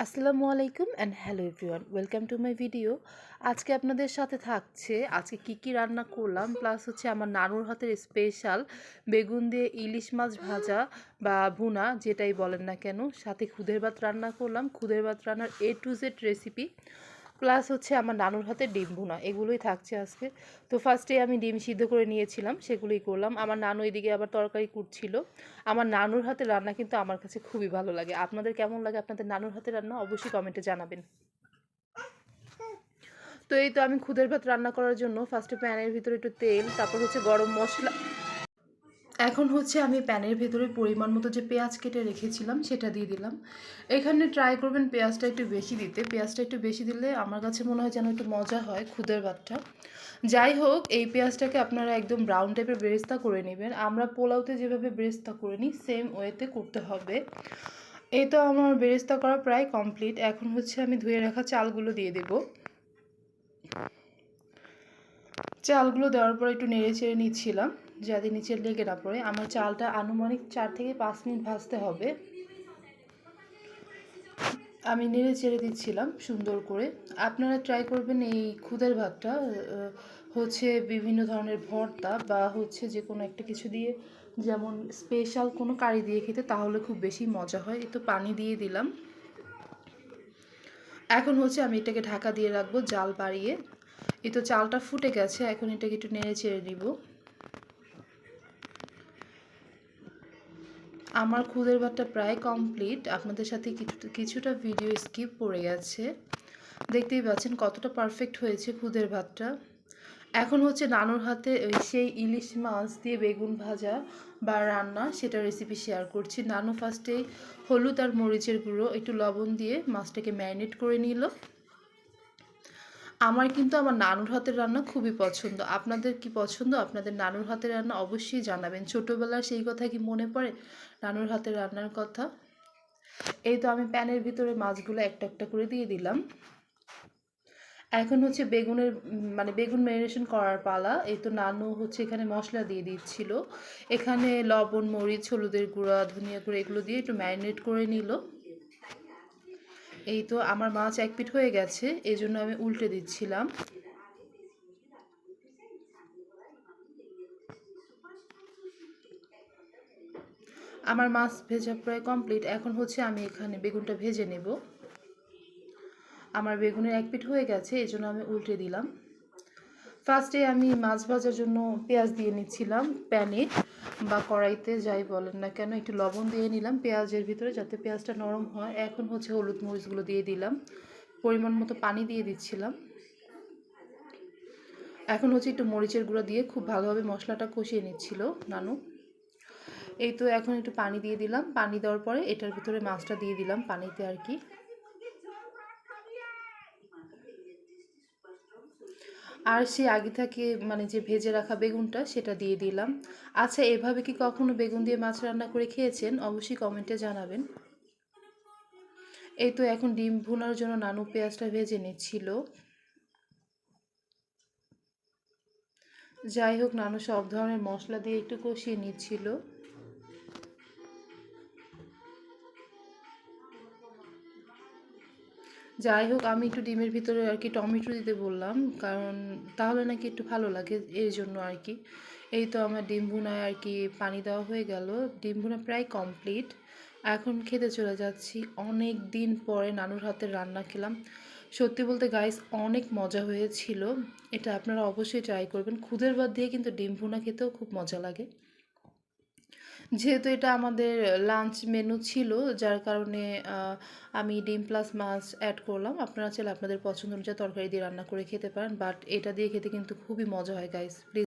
আসসালামু আলাইকুম and hello everyone, welcome to my video. আজকে আপনাদের সাথে থাকছে আজকে কি রান্না করলাম, প্লাস হচ্ছে আমার নানুর হাতের স্পেশাল বেগুন দিয়ে ইলিশ মাছ ভাজা বা ভুনা, যেটাই বলেন না কেন। সাথে খুদের ভাত রান্না করলাম, খুদের ভাত রান্নার A to Z recipe, plus হচ্ছে আমার নানুর হাতে ডিম ভুনা, এগুলোই থাকছে আজকে। তো ফার্স্টে আমি ডিম সিদ্ধ করে নিয়েছিলাম, সেগুলোই করলাম। আমার নানু এদিকে আবার তরকারি কুটছিল। আমার নানুর হাতে রান্না কিন্তু আমার কাছে খুবই ভালো লাগে। আপনাদের কেমন লাগে আপনাদের নানুর হাতে রান্না? অবশ্যই কমেন্টে জানাবেন। তো এই তো আমি খুদের ভাত রান্না করার জন্য ফার্স্টে প্যানের ভিতরে একটু তেল, তারপর হচ্ছে গরম মশলা। এখন হচ্ছে আমি প্যানের ভেতরে পরিমাণ মতো যে পেঁয়াজ কেটে রেখেছিলাম সেটা দিয়ে দিলাম। এখানে ট্রাই করবেন পেঁয়াজটা একটু বেশি দিতে। পেঁয়াজটা একটু বেশি দিলে আমার কাছে মনে হয় যেন একটু মজা হয় খুদের ভাতটা। যাই হোক, এই পেঁয়াজটাকে আপনারা একদম ব্রাউন টাইপের বেরেস্তা করে নেবেন। আমরা পোলাওতে যেভাবে বেরেস্তা করে নিই সেম ওয়েতে করতে হবে। এই তো আমার বেরেস্তা করা প্রায় কমপ্লিট। এখন হচ্ছে আমি ধুয়ে রাখা চালগুলো দিয়ে দেব। চালগুলো দেওয়ার পর একটু নেড়ে চেড়ে নিচ্ছিলাম যাতে নিচে লেগে না পড়ে। আমার চালটা আনুমানিক 4 থেকে 5 মিনিট ভাজতে হবে। আমি নেড়ে চেড়ে দিচ্ছিলাম সুন্দর করে। আপনারা ট্রাই করবেন এই খুদের ভাতটা হচ্ছে বিভিন্ন ধরনের ভর্তা বা হচ্ছে যে কোনো একটা কিছু দিয়ে, যেমন স্পেশাল কোনো কারি দিয়ে খেতে, তাহলে খুব বেশি মজা হয়। একটু পানি দিয়ে দিলাম। এখন হচ্ছে আমি এটাকে ঢাকা দিয়ে রাখবো জাল বাড়িয়ে। এই তো চালটা ফুটে গেছে, এখন এটাকে একটু নেড়ে চেড়ে দিব। আমার খুদের ভাতটা প্রায় কমপ্লিট। আপনাদের সাথে কিছুটা ভিডিও স্কিপ পড়ে গেছে, দেখতেই পাচ্ছেন কতটা পারফেক্ট হয়েছে খুদের ভাতটা। এখন হচ্ছে নানুর হাতে সেই ইলিশ মাছ দিয়ে বেগুন ভাজা বা রান্না, সেটা রেসিপি শেয়ার করছি। নানু ফার্স্টেই হলুদ আর মরিচের গুঁড়ো একটু লবণ দিয়ে মাছটাকে ম্যারিনেট করে নিল। আমার কিন্তু আমার নানুর হাতের রান্না খুবই পছন্দ। আপনাদের কি পছন্দ? আপনাদের নানুর হাতের রান্না অবশ্যই জানাবেন। ছোটোবেলার সেই কথা কি মনে পড়ে, নানুর হাতের রান্নার কথা? এই তো আমি প্যানের ভিতরে মাছগুলো একটা একটা করে দিয়ে দিলাম। এখন হচ্ছে বেগুনের বেগুন ম্যারিনেশন করার পালা। এই তো নানু হচ্ছে এখানে মশলা দিয়ে দিচ্ছিল। এখানে লবণ, মরিচ, হলুদের গুঁড়া, ধনিয়া গুঁড়া এগুলো দিয়ে একটু ম্যারিনেট করে নিল। এই তো আমার মাছ এক পিঠ হয়ে গেছে, এই জন্য আমি উল্টে দিচ্ছিলাম। আমার মাছ ভেজা প্রায় কমপ্লিট। এখন হচ্ছে আমি এখানে বেগুনটা ভেজে নেব। আমার বেগুনের এক পিঠ হয়ে গেছে, এই জন্য আমি উল্টে দিলাম। ফার্স্টে আমি মাছ ভাজার জন্য পেঁয়াজ দিয়ে নিচ্ছিলাম প্যানে বা কড়াইতে, যাই বলেন না কেন। একটু লবণ দিয়ে নিলাম পেঁয়াজের ভিতরে যাতে পেঁয়াজটা নরম হয়। এখন হচ্ছে হলুদ মরিচগুলো দিয়ে দিলাম, পরিমাণ মতো পানি দিয়ে দিচ্ছিলাম। এখন হচ্ছে একটু মরিচের গুঁড়া দিয়ে খুব ভালোভাবে মশলাটা কষিয়ে নিচ্ছিল নানু। এই তো এখন একটু পানি দিয়ে দিলাম। পানি দেওয়ার পরে এটার ভিতরে মাছটা দিয়ে দিলাম পানিতে আর কি। আর সে আগে থেকে যে ভেজে রাখা বেগুনটা সেটা দিয়ে দিলাম। আচ্ছা, এভাবে কি কখনো বেগুন দিয়ে মাছ রান্না করে খেয়েছেন? অবশ্যই কমেন্টে জানাবেন। এই তো এখন ডিম ভুনার জন্য নানু পেঁয়াজটা ভেজে নিচ্ছিল। যাই হোক, নানু সব ধরনের মশলা দিয়ে একটু কষিয়ে নিচ্ছিল। যাই হোক, আমি একটু ডিমের ভিতরে আর কি টমেটো দিতে বললাম, কারণ তাহলে নাকি একটু ভালো লাগে, এই জন্য আর কি। এই তো আমার ডিম ভুনায় আর কি পানি দেওয়া হয়ে গেল। ডিম ভুনা প্রায় কমপ্লিট। এখন খেতে চলে যাচ্ছি। অনেক দিন পরে নানুর হাতের রান্না খেলাম। সত্যি বলতে গাইস, অনেক মজা হয়েছিল। এটা আপনারা অবশ্যই ট্রাই করবেন। খুদের ভাত দিয়ে কিন্তু ডিম ভুনা খেতেও খুব মজা লাগে। যেহেতু এটা আমাদের লাঞ্চ মেনু ছিল, যার কারণে আমি ডিম প্লাস মাছ অ্যাড করলাম। আপনারা চাইলে আপনাদের পছন্দ অনুযায়ী তরকারি দিয়ে রান্না করে খেতে পারেন, বাট এটা দিয়ে খেতে কিন্তু খুবই মজা হয় গাইস। প্লিজ